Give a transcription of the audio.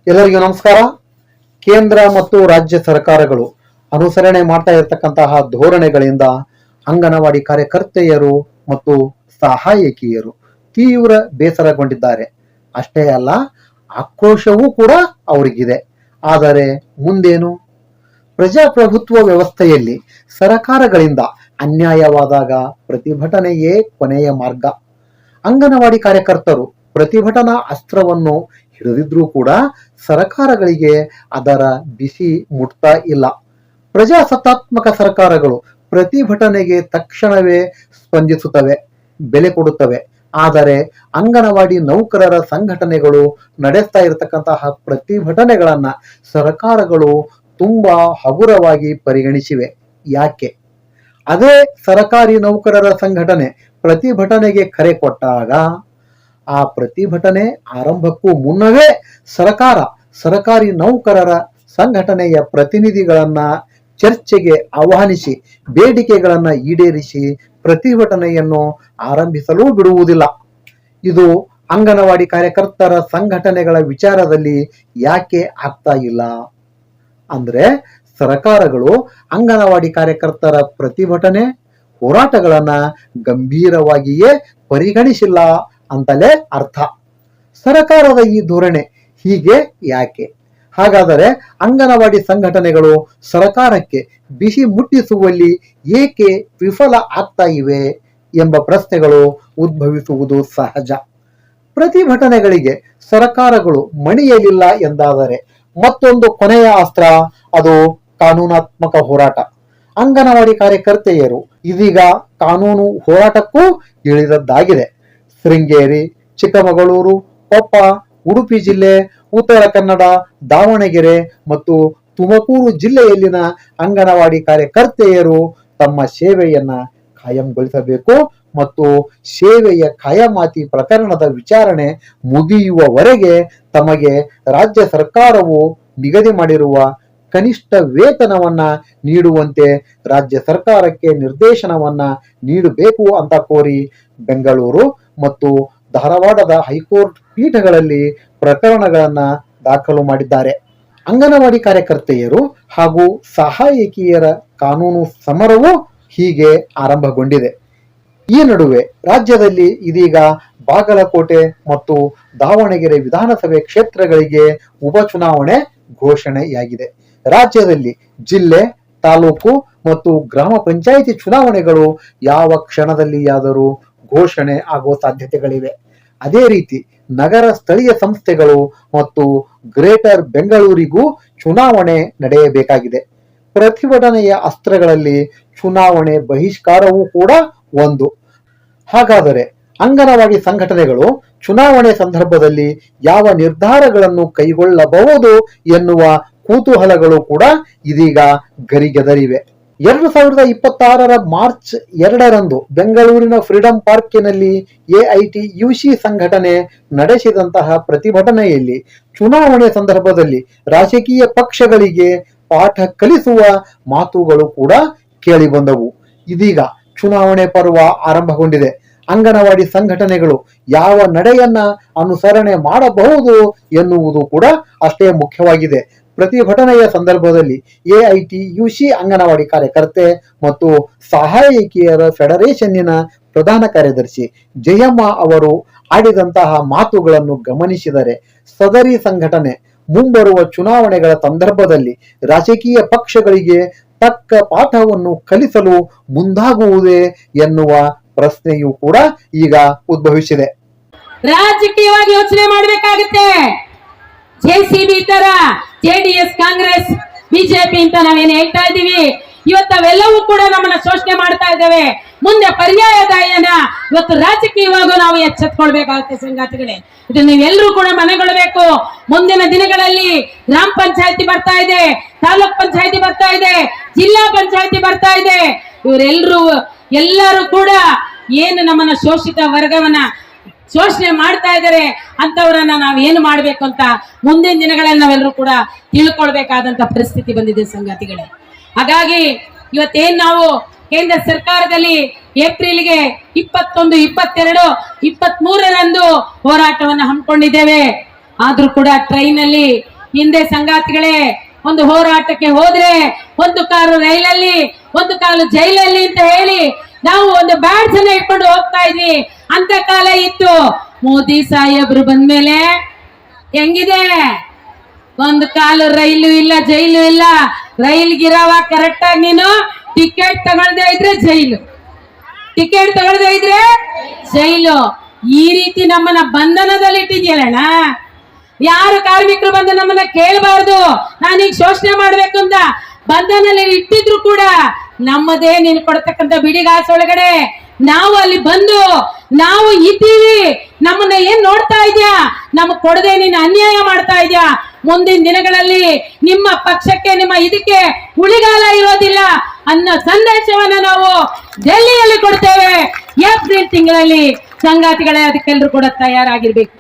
ಎಲ್ಲರಿಗೂ ನಮಸ್ಕಾರ. ಕೇಂದ್ರ ಮತ್ತು ರಾಜ್ಯ ಸರ್ಕಾರಗಳು ಅನುಸರಣೆ ಮಾಡ್ತಾ ಇರತಕ್ಕಂತಹ ಧೋರಣೆಗಳಿಂದ ಅಂಗನವಾಡಿ ಕಾರ್ಯಕರ್ತೆಯರು ಮತ್ತು ಸಹಾಯಕಿಯರು ತೀವ್ರ ಬೇಸರಗೊಂಡಿದ್ದಾರೆ. ಅಷ್ಟೇ ಅಲ್ಲ, ಆಕ್ರೋಶವೂ ಕೂಡ ಅವರಿಗಿದೆ. ಆದರೆ ಮುಂದೇನು? ಪ್ರಜಾಪ್ರಭುತ್ವ ವ್ಯವಸ್ಥೆಯಲ್ಲಿ ಸರಕಾರಗಳಿಂದ ಅನ್ಯಾಯವಾದಾಗ ಪ್ರತಿಭಟನೆಯೇ ಕೊನೆಯ ಮಾರ್ಗ. ಅಂಗನವಾಡಿ ಕಾರ್ಯಕರ್ತರು ಪ್ರತಿಭಟನಾ ಅಸ್ತ್ರವನ್ನು ಹಿಡಿದಿದ್ರೂ ಕೂಡ ಸರಕಾರಗಳಿಗೆ ಅದರ ಬಿಸಿ ಮುಟ್ತಾ ಇಲ್ಲ. ಪ್ರಜಾಸತ್ತಾತ್ಮಕ ಸರ್ಕಾರಗಳು ಪ್ರತಿಭಟನೆಗೆ ತಕ್ಷಣವೇ ಸ್ಪಂದಿಸುತ್ತವೆ, ಬೆಲೆ ಕೊಡುತ್ತವೆ. ಆದರೆ ಅಂಗನವಾಡಿ ನೌಕರರ ಸಂಘಟನೆಗಳು ನಡೆಸ್ತಾ ಇರತಕ್ಕಂತಹ ಪ್ರತಿಭಟನೆಗಳನ್ನ ಸರ್ಕಾರಗಳು ತುಂಬಾ ಹಗುರವಾಗಿ ಪರಿಗಣಿಸಿವೆ. ಯಾಕೆ? ಅದೇ ಸರಕಾರಿ ನೌಕರರ ಸಂಘಟನೆ ಪ್ರತಿಭಟನೆಗೆ ಕರೆ ಕೊಟ್ಟಾಗ ಆ ಪ್ರತಿಭಟನೆ ಆರಂಭಕ್ಕೂ ಮುನ್ನವೇ ಸರಕಾರಿ ನೌಕರರ ಸಂಘಟನೆಯ ಪ್ರತಿನಿಧಿಗಳನ್ನ ಚರ್ಚೆಗೆ ಆಹ್ವಾನಿಸಿ ಬೇಡಿಕೆಗಳನ್ನ ಈಡೇರಿಸಿ ಪ್ರತಿಭಟನೆಯನ್ನು ಆರಂಭಿಸಲು ಬಿಡುವುದಿಲ್ಲ. ಇದು ಅಂಗನವಾಡಿ ಕಾರ್ಯಕರ್ತರ ಸಂಘಟನೆಗಳ ವಿಚಾರದಲ್ಲಿ ಯಾಕೆ ಆಗ್ತಾ ಇಲ್ಲ ಅಂದ್ರೆ, ಸರ್ಕಾರಗಳು ಅಂಗನವಾಡಿ ಕಾರ್ಯಕರ್ತರ ಪ್ರತಿಭಟನೆ ಹೋರಾಟಗಳನ್ನ ಗಂಭೀರವಾಗಿಯೇ ಪರಿಗಣಿಸಿಲ್ಲ ಅಂತಲೇ ಅರ್ಥ. ಸರ್ಕಾರದ ಈ ಧೋರಣೆ ಹೀಗೆ ಯಾಕೆ? ಹಾಗಾದರೆ ಅಂಗನವಾಡಿ ಸಂಘಟನೆಗಳು ಸರ್ಕಾರಕ್ಕೆ ಬಿಸಿ ಮುಟ್ಟಿಸುವಲ್ಲಿ ಏಕೆ ವಿಫಲ ಆಗ್ತಾ ಇವೆ ಎಂಬ ಪ್ರಶ್ನೆಗಳು ಉದ್ಭವಿಸುವುದು ಸಹಜ. ಪ್ರತಿಭಟನೆಗಳಿಗೆ ಸರ್ಕಾರಗಳು ಮಣಿಯಲಿಲ್ಲ ಎಂದಾದರೆ ಮತ್ತೊಂದು ಕೊನೆಯ ಅಸ್ತ್ರ, ಅದು ಕಾನೂನಾತ್ಮಕ ಹೋರಾಟ. ಅಂಗನವಾಡಿ ಕಾರ್ಯಕರ್ತೆಯರು ಇದೀಗ ಕಾನೂನು ಹೋರಾಟಕ್ಕೂ ಇಳಿದದ್ದಾಗಿದೆ. ಶೃಂಗೇರಿ, ಚಿಕ್ಕಮಗಳೂರು, ಕೊಪ್ಪ, ಉಡುಪಿ ಜಿಲ್ಲೆ, ಉತ್ತರ ಕನ್ನಡ, ದಾವಣಗೆರೆ ಮತ್ತು ತುಮಕೂರು ಜಿಲ್ಲೆಯಲ್ಲಿನ ಅಂಗನವಾಡಿ ಕಾರ್ಯಕರ್ತೆಯರು ತಮ್ಮ ಸೇವೆಯನ್ನ ಕಾಯಂಗೊಳಿಸಬೇಕು ಮತ್ತು ಸೇವೆಯ ಕಾಯಮಾತಿ ಪ್ರಕರಣದ ವಿಚಾರಣೆ ಮುಗಿಯುವವರೆಗೆ ತಮಗೆ ರಾಜ್ಯ ಸರ್ಕಾರವು ನಿಗದಿ ಮಾಡಿರುವ ಕನಿಷ್ಠ ವೇತನವನ್ನ ನೀಡುವಂತೆ ರಾಜ್ಯ ಸರ್ಕಾರಕ್ಕೆ ನಿರ್ದೇಶನವನ್ನ ನೀಡಬೇಕು ಅಂತ ಕೋರಿ ಬೆಂಗಳೂರು ಮತ್ತು ಧಾರವಾಡದ ಹೈಕೋರ್ಟ್ ಪೀಠಗಳಲ್ಲಿ ಪ್ರಕರಣಗಳನ್ನ ದಾಖಲು ಮಾಡಿದ್ದಾರೆ. ಅಂಗನವಾಡಿ ಕಾರ್ಯಕರ್ತೆಯರು ಹಾಗೂ ಸಹಾಯಕಿಯರ ಕಾನೂನು ಸಮರವೂ ಹೀಗೆ ಆರಂಭಗೊಂಡಿದೆ. ಈ ನಡುವೆ ರಾಜ್ಯದಲ್ಲಿ ಇದೀಗ ಬಾಗಲಕೋಟೆ ಮತ್ತು ದಾವಣಗೆರೆ ವಿಧಾನಸಭೆ ಕ್ಷೇತ್ರಗಳಿಗೆ ಉಪಚುನಾವಣೆ ಘೋಷಣೆಯಾಗಿದೆ. ರಾಜ್ಯದಲ್ಲಿ ಜಿಲ್ಲೆ, ತಾಲೂಕು ಮತ್ತು ಗ್ರಾಮ ಪಂಚಾಯಿತಿ ಚುನಾವಣೆಗಳು ಯಾವ ಕ್ಷಣದಲ್ಲಿಯಾದರೂ ಘೋಷಣೆ ಆಗುವ ಸಾಧ್ಯತೆಗಳಿವೆ. ಅದೇ ರೀತಿ ನಗರ ಸ್ಥಳೀಯ ಸಂಸ್ಥೆಗಳು ಮತ್ತು ಗ್ರೇಟರ್ ಬೆಂಗಳೂರಿಗೂ ಚುನಾವಣೆ ನಡೆಯಬೇಕಾಗಿದೆ. ಪ್ರತಿಭಟನೆಯ ಅಸ್ತ್ರಗಳಲ್ಲಿ ಚುನಾವಣೆ ಬಹಿಷ್ಕಾರವೂ ಕೂಡ ಒಂದು. ಹಾಗಾದರೆ ಅಂಗನವಾಡಿ ಸಂಘಟನೆಗಳು ಚುನಾವಣೆ ಸಂದರ್ಭದಲ್ಲಿ ಯಾವ ನಿರ್ಧಾರಗಳನ್ನು ಕೈಗೊಳ್ಳಬಹುದು ಎನ್ನುವ ಕುತೂಹಲಗಳು ಕೂಡ ಇದೀಗ ಗರಿಗೆದರಿವೆ. 2026 ಮಾರ್ಚ್ 2ರಂದು ಬೆಂಗಳೂರಿನ ಫ್ರೀಡಂ ಪಾರ್ಕಿನಲ್ಲಿ AITUC ಸಂಘಟನೆ ನಡೆಸಿದಂತಹ ಪ್ರತಿಭಟನೆಯಲ್ಲಿ ಚುನಾವಣೆ ಸಂದರ್ಭದಲ್ಲಿ ರಾಜಕೀಯ ಪಕ್ಷಗಳಿಗೆ ಪಾಠ ಕಲಿಸುವ ಮಾತುಗಳು ಕೂಡ ಕೇಳಿಬಂದವು. ಇದೀಗ ಚುನಾವಣೆ ಪರ್ವ ಆರಂಭಗೊಂಡಿದೆ. ಅಂಗನವಾಡಿ ಸಂಘಟನೆಗಳು ಯಾವ ನಡೆಯನ್ನ ಅನುಸರಣೆ ಮಾಡಬಹುದು ಎನ್ನುವುದು ಕೂಡ ಅಷ್ಟೇ ಮುಖ್ಯವಾಗಿದೆ. ಪ್ರತಿಭಟನೆಯ ಸಂದರ್ಭದಲ್ಲಿ AITUC ಅಂಗನವಾಡಿ ಕಾರ್ಯಕರ್ತೆ ಮತ್ತು ಸಹಾಯಕಿಯರ ಫೆಡರೇಷನ್ನಿನ ಪ್ರಧಾನ ಕಾರ್ಯದರ್ಶಿ ಜಯಮ್ಮ ಅವರು ಆಡಿದಂತಹ ಮಾತುಗಳನ್ನು ಗಮನಿಸಿದರೆ ಸದರಿ ಸಂಘಟನೆ ಮುಂಬರುವ ಚುನಾವಣೆಗಳ ಸಂದರ್ಭದಲ್ಲಿ ರಾಜಕೀಯ ಪಕ್ಷಗಳಿಗೆ ತಕ್ಕ ಪಾಠವನ್ನು ಕಲಿಸಲು ಮುಂದಾಗುವುದೇ ಎನ್ನುವ ಪ್ರಶ್ನೆಯೂ ಕೂಡ ಈಗ ಉದ್ಭವಿಸಿದೆ. ರಾಜಕೀಯವಾಗಿ ಯೋಚನೆ ಮಾಡಬೇಕಾಗುತ್ತೆ. JCB ತರ JDS, ಕಾಂಗ್ರೆಸ್, ಬಿಜೆಪಿ ಅಂತ ನಾವೇನು ಹೇಳ್ತಾ ಇದೀವಿ, ಇವತ್ತವೆಲ್ಲವೂ ಕೂಡ ನಮ್ಮನ್ನ ಶೋಷಣೆ ಮಾಡ್ತಾ ಇದ್ದೇವೆ. ಮುಂದೆ ಪರ್ಯಾಯದಾಯನ ಇವತ್ತು ರಾಜಕೀಯವಾಗೂ ನಾವು ಎಚ್ಚೆತ್ಕೊಳ್ಬೇಕಾಗುತ್ತೆ ಸಂಗಾತಿಗಳೇ. ಇದು ನೀವೆಲ್ಲರೂ ಕೂಡ ಮನೆಗೊಳ್ಳಬೇಕು. ಮುಂದಿನ ದಿನಗಳಲ್ಲಿ ಗ್ರಾಮ ಪಂಚಾಯತಿ ಬರ್ತಾ ಇದೆ, ತಾಲೂಕ್ ಪಂಚಾಯತಿ ಬರ್ತಾ ಇದೆ, ಜಿಲ್ಲಾ ಪಂಚಾಯತಿ ಬರ್ತಾ ಇದೆ. ಎಲ್ಲರೂ ಕೂಡ ಏನು ನಮ್ಮನ್ನ ಶೋಷಿತ ವರ್ಗವನ್ನ ಶೋಷಣೆ ಮಾಡ್ತಾ ಇದ್ದಾರೆ ಅಂತವರನ್ನ ನಾವ್ ಏನು ಮಾಡ್ಬೇಕು ಅಂತ ಮುಂದಿನ ದಿನಗಳಲ್ಲಿ ನಾವೆಲ್ಲರೂ ಕೂಡ ತಿಳ್ಕೊಳ್ಬೇಕಾದಂತ ಪರಿಸ್ಥಿತಿ ಬಂದಿದೆ ಸಂಗಾತಿಗಳೇ. ಹಾಗಾಗಿ ಇವತ್ತೇನ್ ನಾವು ಕೇಂದ್ರ ಸರ್ಕಾರದಲ್ಲಿ ಏಪ್ರಿಲ್ಗೆ 21, 22, 23ರಂದು ಹೋರಾಟವನ್ನು ಹಮ್ಮಿಕೊಂಡಿದ್ದೇವೆ. ಆದ್ರೂ ಕೂಡ ಟ್ರೈನ್ ಅಲ್ಲಿ ಹಿಂದೆ ಸಂಗಾತಿಗಳೇ ಒಂದು ಹೋರಾಟಕ್ಕೆ ಹೋದ್ರೆ ಒಂದು ಕಾಲು ರೈಲಲ್ಲಿ ಒಂದು ಕಾಲು ಜೈಲಲ್ಲಿ ಅಂತ ಹೇಳಿ ನಾವು ಒಂದು ಬ್ಯಾಡ್ಸ್ ಅನ್ನ ಇಟ್ಕೊಂಡು ಹೋಗ್ತಾ ಇದ್ವಿ. ಅಂತ ಕಾಲ ಇತ್ತು. ಮೋದಿ ಸಾಹೇಬ್ರು ಬಂದ್ಮೇಲೆ ಹೆಂಗಿದೆ? ಒಂದು ಕಾಲು ರೈಲು ಇಲ್ಲ, ಜೈಲು ಇಲ್ಲ. ರೈಲ್ಗಿರವ ಕರೆಕ್ಟ್ ಆಗಿ ನೀನು ಟಿಕೆಟ್ ತಗೊಳ್ದೆ ಇದ್ರೆ ಜೈಲು, ಟಿಕೆಟ್ ತಗೊಳ್ದೆ ಇದ್ರೆ ಜೈಲು. ಈ ರೀತಿ ನಮ್ಮನ್ನ ಬಂಧನದಲ್ಲಿ ಇಟ್ಟಿದ್ಯಲ್ಲಣ್ಣ. ಯಾರು ಕಾರ್ಮಿಕರು ಬಂದು ನಮ್ಮನ್ನ ಕೇಳಬಾರ್ದು, ನಾನೀಗ ಶೋಷಣೆ ಮಾಡ್ಬೇಕು ಅಂತ ಬಂಧನಲ್ಲಿ ಇಟ್ಟಿದ್ರು ಕೂಡ ನಮ್ಮದೇ ನೀನು ಕೊಡ್ತಕ್ಕಂಥ ಬಿಡಿಗಾಸ ಒಳಗಡೆ ನಾವು ಅಲ್ಲಿ ಬಂದು ನಾವು ಇದ್ದೀವಿ. ನಮ್ಮನ್ನ ಏನ್ ನೋಡ್ತಾ ಇದ್ಯಾ? ನಮಗ್ ಕೊಡದೆ ನೀನು ಅನ್ಯಾಯ ಮಾಡ್ತಾ ಇದ್ಯಾ? ಮುಂದಿನ ದಿನಗಳಲ್ಲಿ ನಿಮ್ಮ ಪಕ್ಷಕ್ಕೆ ನಿಮ್ಮ ಇದಕ್ಕೆ ಉಳಿಗಾಲ ಇರೋದಿಲ್ಲ ಅನ್ನೋ ಸಂದೇಶವನ್ನ ನಾವು ಡೆಲ್ಲಿಯಲ್ಲಿ ಕೊಡ್ತೇವೆ. ಏಪ್ರಿಲ್ ತಿಂಗಳಲ್ಲಿ ಸಂಗಾತಿಗಳೇ ಅದಕ್ಕೆಲ್ಲರೂ ಕೂಡ ತಯಾರಾಗಿರ್ಬೇಕು.